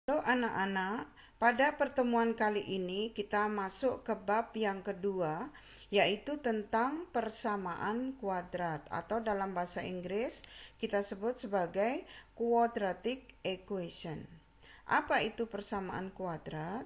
Halo anak-anak, pada pertemuan kali ini kita masuk ke bab yang kedua, yaitu tentang persamaan kuadrat atau dalam bahasa Inggris kita sebut sebagai quadratic equation. Apa itu persamaan kuadrat?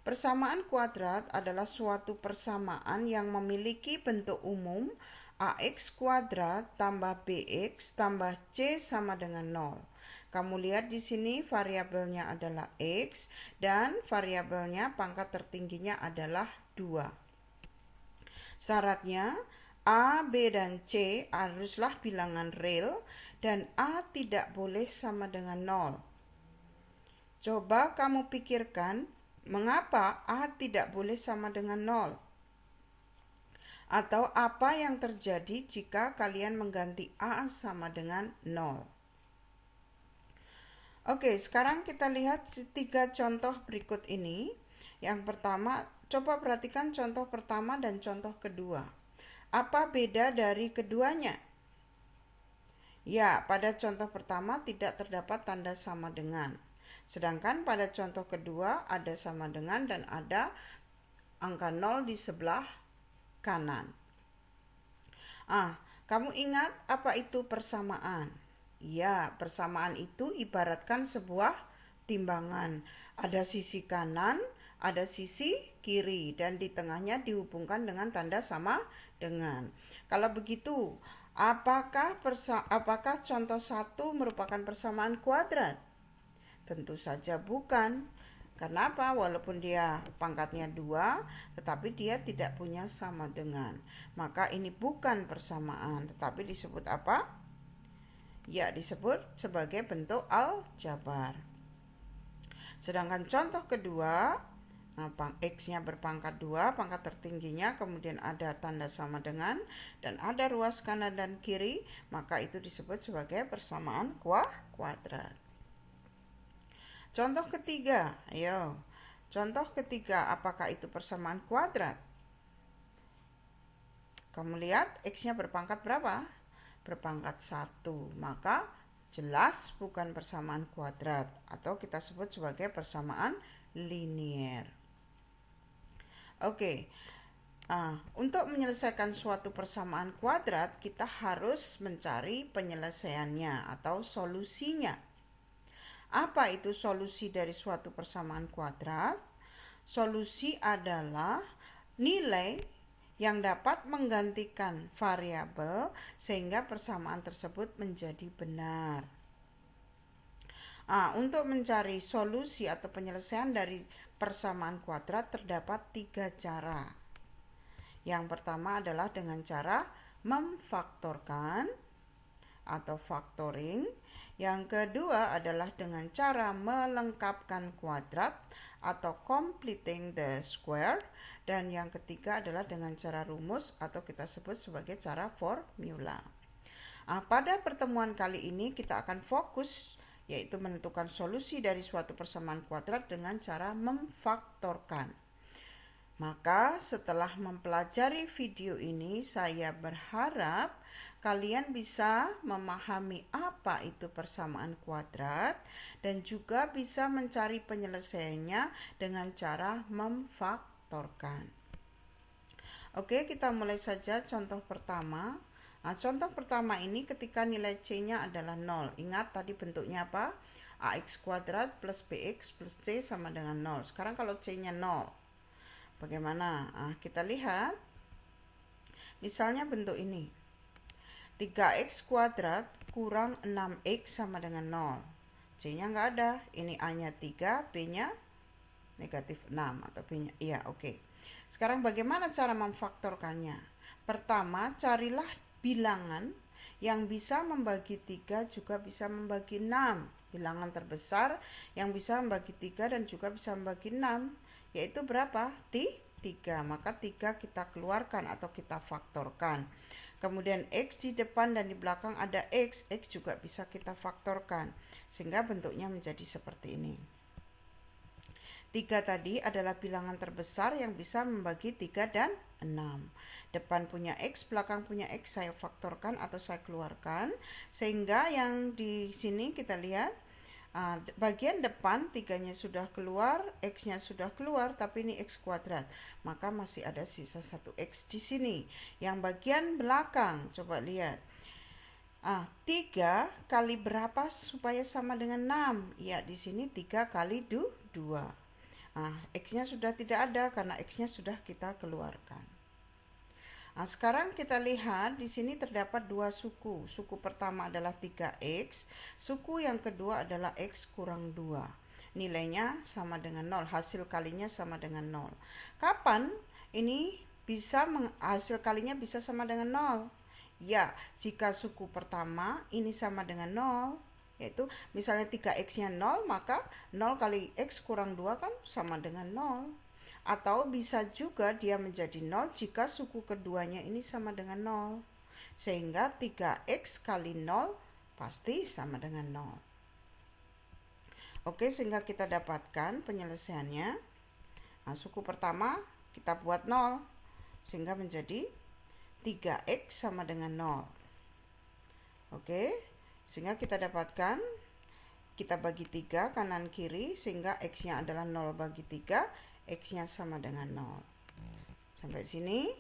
Persamaan kuadrat adalah suatu persamaan yang memiliki bentuk umum ax kuadrat tambah bx tambah c sama dengan 0. Kamu lihat di sini variabelnya adalah x dan variabelnya pangkat tertingginya adalah 2. Syaratnya A, B, dan C haruslah bilangan real dan A tidak boleh sama dengan 0. Coba kamu pikirkan mengapa A tidak boleh sama dengan 0? Atau apa yang terjadi jika kalian mengganti A sama dengan 0? Oke, sekarang kita lihat 3 contoh berikut ini. Yang pertama, coba perhatikan contoh pertama dan contoh kedua. Apa beda dari keduanya? Ya, pada contoh pertama tidak terdapat tanda sama dengan. Sedangkan pada contoh kedua ada sama dengan dan ada angka 0 di sebelah kanan. Kamu ingat apa itu persamaan? Ya, persamaan itu ibaratkan sebuah timbangan. Ada sisi kanan, ada sisi kiri, dan di tengahnya dihubungkan dengan tanda sama dengan. Kalau begitu, apakah contoh 1 merupakan persamaan kuadrat? Tentu saja bukan. Kenapa? Walaupun dia pangkatnya 2, tetapi dia tidak punya sama dengan. Maka ini bukan persamaan, tetapi disebut apa? Ya, disebut sebagai bentuk aljabar. Sedangkan contoh kedua, x-nya berpangkat 2, pangkat tertingginya, kemudian ada tanda sama dengan, dan ada ruas kanan dan kiri, maka itu disebut sebagai persamaan kuadrat. Contoh ketiga, ayo. Contoh ketiga, apakah itu persamaan kuadrat? Kamu lihat x-nya berpangkat berapa? Berpangkat 1. Maka jelas bukan persamaan kuadrat atau kita sebut sebagai persamaan linier. Oke. Untuk menyelesaikan suatu persamaan kuadrat, kita harus mencari penyelesaiannya atau solusinya. Apa itu solusi dari suatu persamaan kuadrat? Solusi adalah nilai yang dapat menggantikan variabel sehingga persamaan tersebut menjadi benar. Untuk mencari solusi atau penyelesaian dari persamaan kuadrat terdapat 3 cara. Yang pertama adalah dengan cara memfaktorkan atau factoring. Yang kedua adalah dengan cara melengkapkan kuadrat atau completing the square. Dan yang ketiga adalah dengan cara rumus atau kita sebut sebagai cara formula. Pada pertemuan kali ini kita akan fokus yaitu menentukan solusi dari suatu persamaan kuadrat dengan cara memfaktorkan. Maka setelah mempelajari video ini, saya berharap kalian bisa memahami apa itu persamaan kuadrat dan juga bisa mencari penyelesaiannya dengan cara memfaktorkan. Oke, kita mulai saja contoh pertama. Contoh pertama ini ketika nilai C-nya adalah 0. Ingat tadi bentuknya apa? AX kuadrat plus BX plus C sama dengan 0. Sekarang kalau C-nya 0, bagaimana? Kita lihat. Misalnya bentuk ini. 3x kuadrat kurang 6x sama dengan 0. C-nya nggak ada. Ini A-nya 3, B-nya negatif 6 atau B-nya. Iya, oke. Sekarang bagaimana cara memfaktorkannya? Pertama, carilah bilangan yang bisa membagi 3 juga bisa membagi 6. Bilangan terbesar yang bisa membagi 3 dan juga bisa membagi 6. Yaitu berapa? 3. Maka 3 kita keluarkan atau kita faktorkan. Kemudian X di depan dan di belakang ada X juga bisa kita faktorkan. Sehingga bentuknya menjadi seperti ini. 3 tadi adalah bilangan terbesar yang bisa membagi 3 dan 6. Depan punya X, belakang punya X, saya faktorkan atau saya keluarkan. Sehingga yang di sini kita lihat Bagian depan 3-nya sudah keluar, X-nya sudah keluar, tapi ini X kuadrat. Maka masih ada sisa 1X di sini. Yang bagian belakang, coba lihat. 3 kali berapa supaya sama dengan 6? Ya, di sini 3 kali 2. X-nya sudah tidak ada karena X-nya sudah kita keluarkan. Sekarang kita lihat di sini terdapat 2 suku. Suku pertama adalah 3X, suku yang kedua adalah X kurang 2. Nilainya sama dengan 0, hasil kalinya sama dengan 0. Kapan ini hasil kalinya bisa sama dengan 0? Ya, jika suku pertama ini sama dengan 0, yaitu misalnya 3X-nya 0, maka 0 kali X kurang 2 kan sama dengan 0. Atau bisa juga dia menjadi 0 jika suku keduanya ini sama dengan 0. Sehingga 3X kali 0 pasti sama dengan 0. Oke, sehingga kita dapatkan penyelesaiannya. Suku pertama kita buat 0. Sehingga menjadi 3X sama dengan 0. Oke, sehingga kita dapatkan, kita bagi 3 kanan kiri, sehingga X-nya adalah 0 bagi 3. X-nya sama dengan 0. Sampai sini.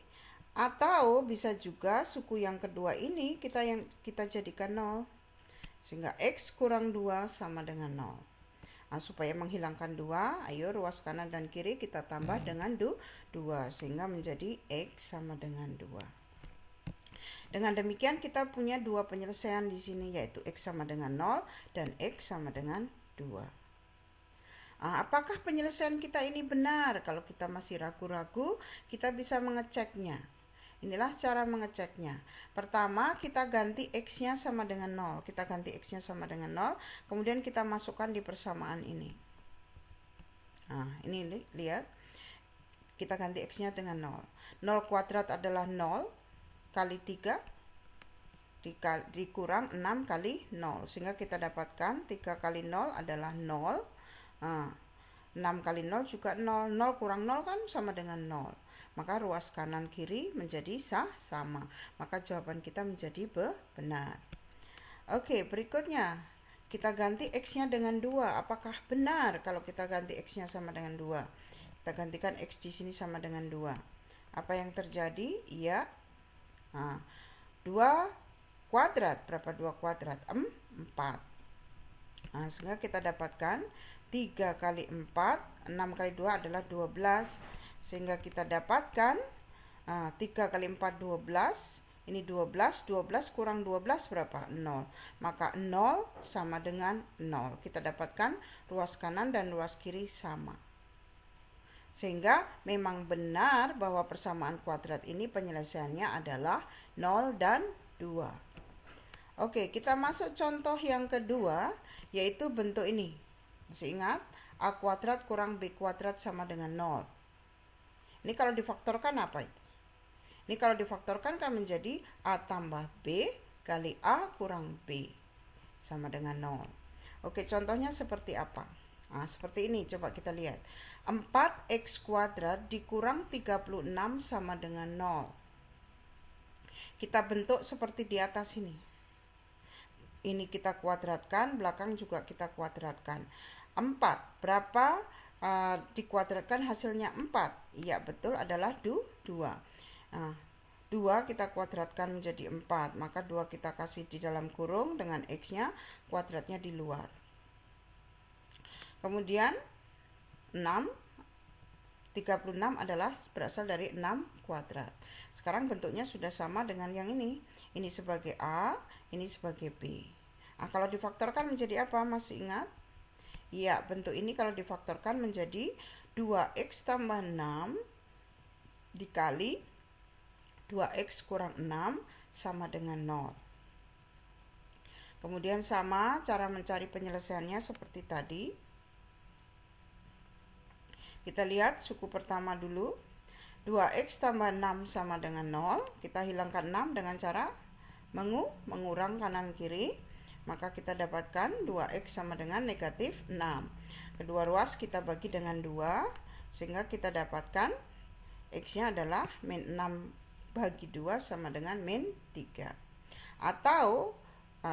Atau bisa juga suku yang kedua ini kita jadikan 0. Sehingga X kurang 2 sama dengan 0. Supaya menghilangkan 2, ayo ruas kanan dan kiri kita tambah dengan 2. Sehingga menjadi X sama dengan 2. Dengan demikian kita punya 2 penyelesaian di sini, yaitu X sama dengan 0 dan X sama dengan 2. Apakah penyelesaian kita ini benar? Kalau kita masih ragu-ragu, kita bisa mengeceknya. Inilah cara mengeceknya. Pertama, kita ganti X-nya sama dengan 0. Kita ganti X-nya sama dengan 0, kemudian kita masukkan di persamaan ini. Ini lihat. Kita ganti X-nya dengan 0. 0 kuadrat adalah 0 kali 3 dikurang 6 kali 0. Sehingga kita dapatkan 3 kali 0 adalah 0. 6 kali 0 juga 0. 0 kurang 0 kan sama dengan 0. Maka ruas kanan kiri menjadi sama. Maka jawaban kita menjadi benar. Oke, berikutnya kita ganti X-nya dengan 2. Apakah benar kalau kita ganti X-nya sama dengan 2? Kita gantikan X di sini sama dengan 2. Apa yang terjadi? Iya. 2 kuadrat. Berapa 2 kuadrat? 4. Sehingga kita dapatkan 3 kali 4, 6 kali 2 adalah 12. Sehingga kita dapatkan 3 kali 4, 12. Ini 12, 12 kurang 12 berapa? 0. Maka 0 sama dengan 0. Kita dapatkan ruas kanan dan ruas kiri sama. Sehingga memang benar bahwa persamaan kuadrat ini penyelesaiannya adalah 0 dan 2. Oke, kita masuk contoh yang kedua, yaitu bentuk ini. Masih ingat? A kuadrat kurang B kuadrat sama dengan 0. Ini kalau difaktorkan apa itu? Ini kalau difaktorkan kan menjadi A tambah B kali A kurang B sama dengan 0. Oke, contohnya seperti apa? Seperti ini, coba kita lihat. 4x kuadrat dikurang 36 sama dengan 0. Kita bentuk seperti di atas ini. Ini kita kuadratkan, belakang juga kita kuadratkan. 4, berapa dikuadratkan hasilnya 4? Iya, betul, adalah 2. 2 kita kuadratkan menjadi 4, maka 2 kita kasih di dalam kurung dengan X-nya, kuadratnya di luar. Kemudian 6, 36 adalah berasal dari 6 kuadrat. Sekarang bentuknya sudah sama dengan yang ini. Ini sebagai A, ini sebagai B. Kalau difaktorkan menjadi apa? Masih ingat? Ya, bentuk ini kalau difaktorkan menjadi 2x tambah 6 dikali 2x kurang 6 sama dengan 0. Kemudian sama cara mencari penyelesaiannya seperti tadi. Kita lihat suku pertama dulu. 2x tambah 6 sama dengan 0. Kita hilangkan 6 dengan cara mengurang kanan kiri. Maka kita dapatkan 2x sama dengan negatif 6. Kedua ruas kita bagi dengan 2. Sehingga kita dapatkan x-nya adalah min 6 bagi 2 sama dengan min 3. Atau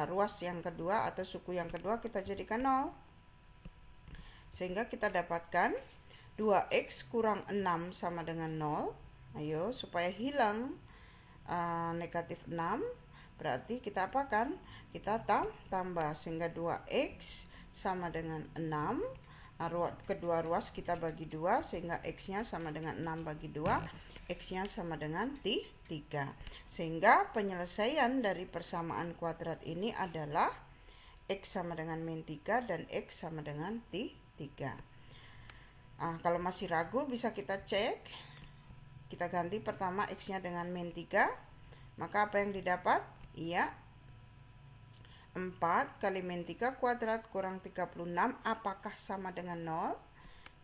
ruas yang kedua atau suku yang kedua kita jadikan 0. Sehingga kita dapatkan 2x kurang 6 sama dengan 0. Ayo, supaya hilang negatif 6, berarti kita apakan? Kita tambah, sehingga 2x sama dengan 6. Kedua ruas kita bagi 2, sehingga x-nya sama dengan 6 bagi 2, x-nya sama dengan 3. Sehingga penyelesaian dari persamaan kuadrat ini adalah x sama dengan min 3 dan x sama dengan 3. Kalau masih ragu bisa kita cek. Kita ganti pertama x-nya dengan min 3. Maka apa yang didapat? Iya, 4 kali min 3 kuadrat kurang 36. Apakah sama dengan 0?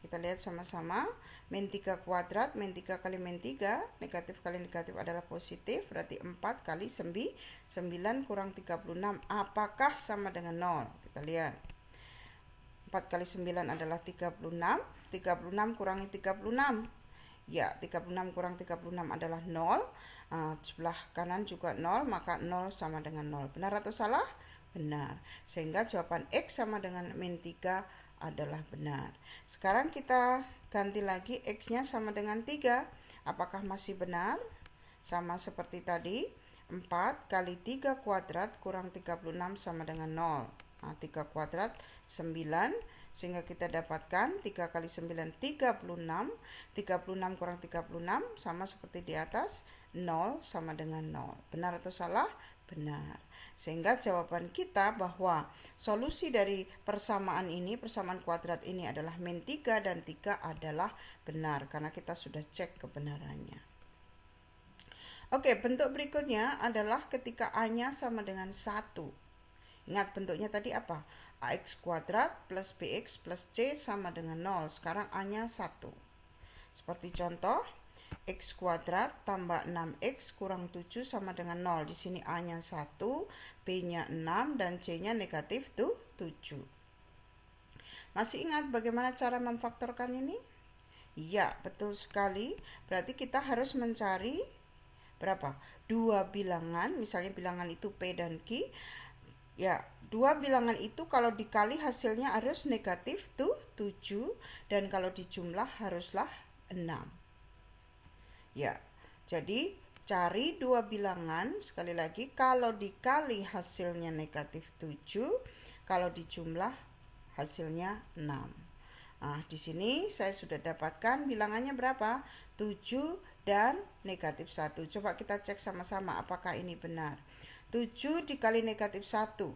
Kita lihat sama-sama. Min 3 kuadrat, min 3 kali min 3, negatif kali negatif adalah positif. Berarti 4 kali 9 kurang 36. Apakah sama dengan 0? Kita lihat. 4 kali 9 adalah 36. 36 kurangi 36. Ya, 36 kurang 36 adalah 0. Sebelah kanan juga 0, maka 0 sama dengan 0. Benar atau salah? Benar. Sehingga jawaban x sama dengan min 3 adalah benar. Sekarang kita ganti lagi, x-nya sama dengan 3. Apakah masih benar? Sama seperti tadi. 4 kali 3 kuadrat kurang 36 sama dengan 0. 3 kuadrat 9. Sehingga kita dapatkan 3 kali 9 36. 36 kurang 36 sama seperti di atas, 0 sama dengan 0. Benar atau salah? Benar. Sehingga jawaban kita bahwa solusi dari persamaan ini, persamaan kuadrat ini adalah min 3 dan 3 adalah benar karena kita sudah cek kebenarannya. Oke, bentuk berikutnya adalah ketika A-nya sama dengan 1. Ingat bentuknya tadi apa? AX kuadrat plus BX plus C sama dengan 0. Sekarang A-nya 1. Seperti contoh, X kuadrat tambah 6X kurang 7 sama dengan 0. Di sini A-nya 1, B-nya 6, dan C-nya negatif 7. Masih ingat bagaimana cara memfaktorkan ini? Iya, betul sekali. Berarti kita harus mencari berapa? 2 bilangan, misalnya bilangan itu P dan Q. Ya, 2 bilangan itu kalau dikali hasilnya harus negatif 7, dan kalau dijumlah haruslah 6. Ya, jadi cari 2 bilangan, sekali lagi, kalau dikali hasilnya negatif 7, kalau dijumlah hasilnya 6. Di sini saya sudah dapatkan bilangannya berapa? 7 dan negatif 1. Coba kita cek sama-sama apakah ini benar. 7 dikali negatif 1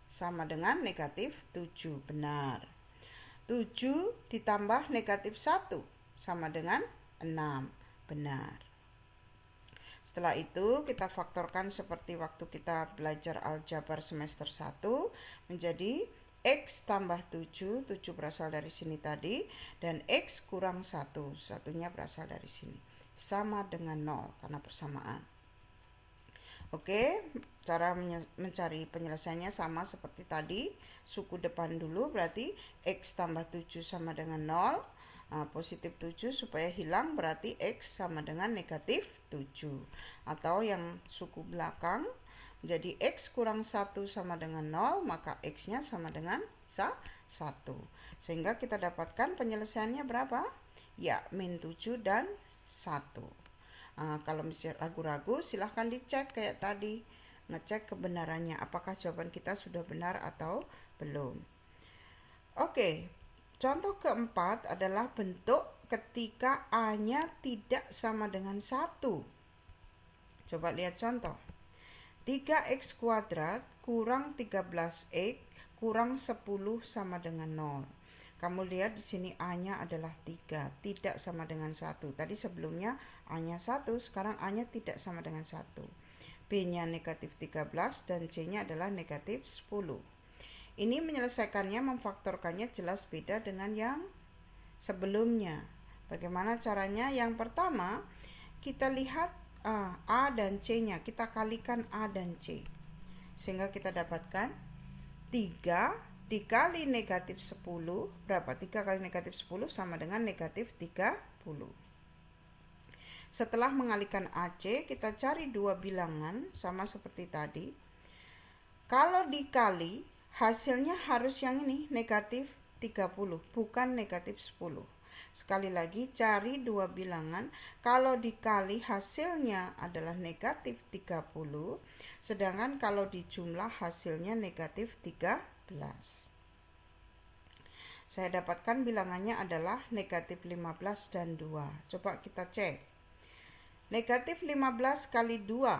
sama dengan negatif 7. Benar. 7 ditambah negatif 1 sama dengan 6. Benar. Setelah itu kita faktorkan seperti waktu kita belajar aljabar semester 1 menjadi X tambah 7, 7 berasal dari sini tadi, dan X kurang 1, satunya berasal dari sini. Sama dengan 0 karena persamaan. Oke, cara mencari penyelesaiannya sama seperti tadi. Suku depan dulu, berarti X tambah 7 sama dengan 0. Positif 7 supaya hilang, berarti X sama dengan negatif 7. Atau yang suku belakang, jadi X kurang 1 sama dengan 0, maka X-nya sama dengan 1. Sehingga kita dapatkan penyelesaiannya berapa? Ya, min 7 dan 1. Kalau misalnya ragu-ragu, silahkan dicek kayak tadi. Ngecek kebenarannya, apakah jawaban kita sudah benar atau belum. Oke, contoh keempat adalah bentuk ketika A-nya tidak sama dengan 1. Coba lihat contoh. 3x kuadrat kurang 13x kurang 10 sama dengan 0. Kamu lihat di sini A-nya adalah 3, tidak sama dengan 1. Tadi sebelumnya A-nya 1, sekarang A-nya tidak sama dengan 1. B-nya negatif 13 dan C-nya adalah negatif 10. Ini menyelesaikannya, memfaktorkannya jelas beda dengan yang sebelumnya. Bagaimana caranya? Yang pertama, kita lihat A dan C-nya, kita kalikan A dan C. Sehingga kita dapatkan 3 dikali negatif 10, berapa? 3 kali negatif 10 sama dengan negatif 30. Setelah mengalihkan AC, kita cari 2 bilangan, sama seperti tadi. Kalau dikali, hasilnya harus yang ini, negatif 30, bukan negatif 10. Sekali lagi, cari dua bilangan, kalau dikali hasilnya adalah negatif 30, sedangkan kalau dijumlah hasilnya negatif 13. Saya dapatkan bilangannya adalah negatif 15 dan 2. Coba kita cek. Negatif 15 kali 2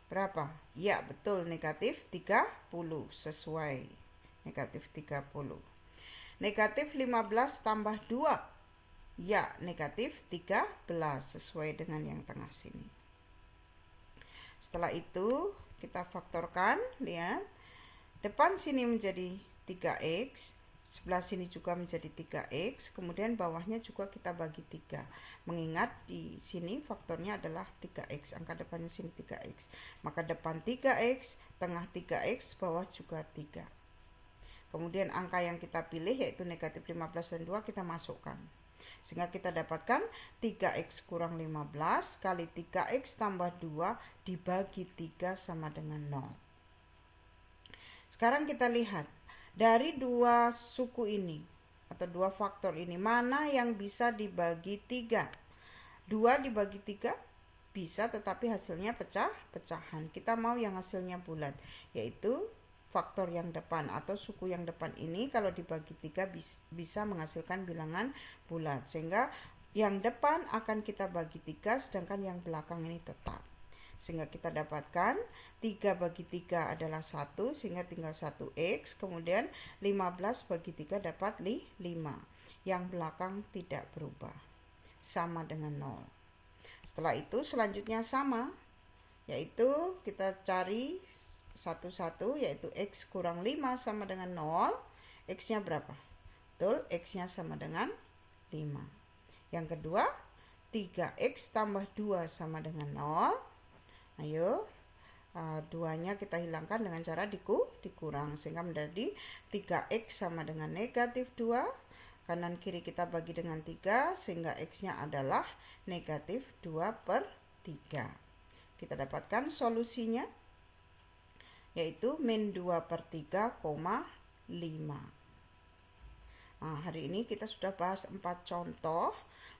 berapa? Ya, betul, negatif 30, sesuai. Negatif 30. Negatif 15 tambah 2. Ya, negatif 13, sesuai dengan yang tengah sini. Setelah itu, kita faktorkan, lihat. Depan sini menjadi 3x, sebelah sini juga menjadi 3x, kemudian bawahnya juga kita bagi 3. Mengingat di sini faktornya adalah 3x, angka depannya sini 3x. Maka depan 3x, tengah 3x, bawah juga 3. Kemudian angka yang kita pilih yaitu negatif 15 dan 2 kita masukkan. Sehingga kita dapatkan 3x kurang 15 kali 3x tambah 2 dibagi 3 sama dengan 0. Sekarang kita lihat. Dari dua suku ini atau dua faktor ini, mana yang bisa dibagi 3? 2 dibagi 3 bisa, tetapi hasilnya pecah-pecahan. Kita mau yang hasilnya bulat, yaitu faktor yang depan atau suku yang depan ini kalau dibagi 3 bisa menghasilkan bilangan bulat. Sehingga yang depan akan kita bagi 3, sedangkan yang belakang ini tetap. Sehingga kita dapatkan 3 bagi 3 adalah 1, sehingga tinggal 1x. Kemudian 15 bagi 3 dapat 5. Yang belakang tidak berubah, sama dengan 0. Setelah itu selanjutnya sama, yaitu kita cari satu-satu, yaitu x kurang 5 sama dengan 0. X-nya berapa? Betul, X-nya sama dengan 5. Yang kedua, 3x tambah 2 sama dengan 0. Ayo, 2-nya kita hilangkan dengan cara dikurang, sehingga menjadi 3x sama dengan negatif 2. Kanan kiri kita bagi dengan 3, sehingga x-nya adalah negatif 2/3. Kita dapatkan solusinya, yaitu min 2/3,5. Hari ini kita sudah bahas 4 contoh.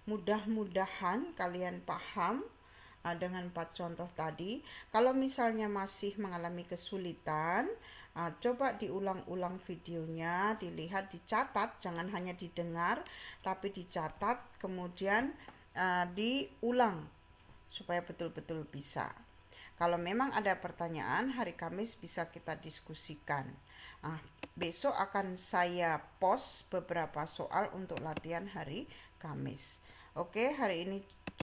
Mudah-mudahan kalian paham dengan 4 contoh tadi. Kalau misalnya masih mengalami kesulitan, coba diulang-ulang videonya, dilihat, dicatat, jangan hanya didengar, tapi dicatat, kemudian diulang supaya betul-betul bisa. Kalau memang ada pertanyaan, hari Kamis bisa kita diskusikan. Besok akan saya post beberapa soal untuk latihan hari Kamis. Oke, hari ini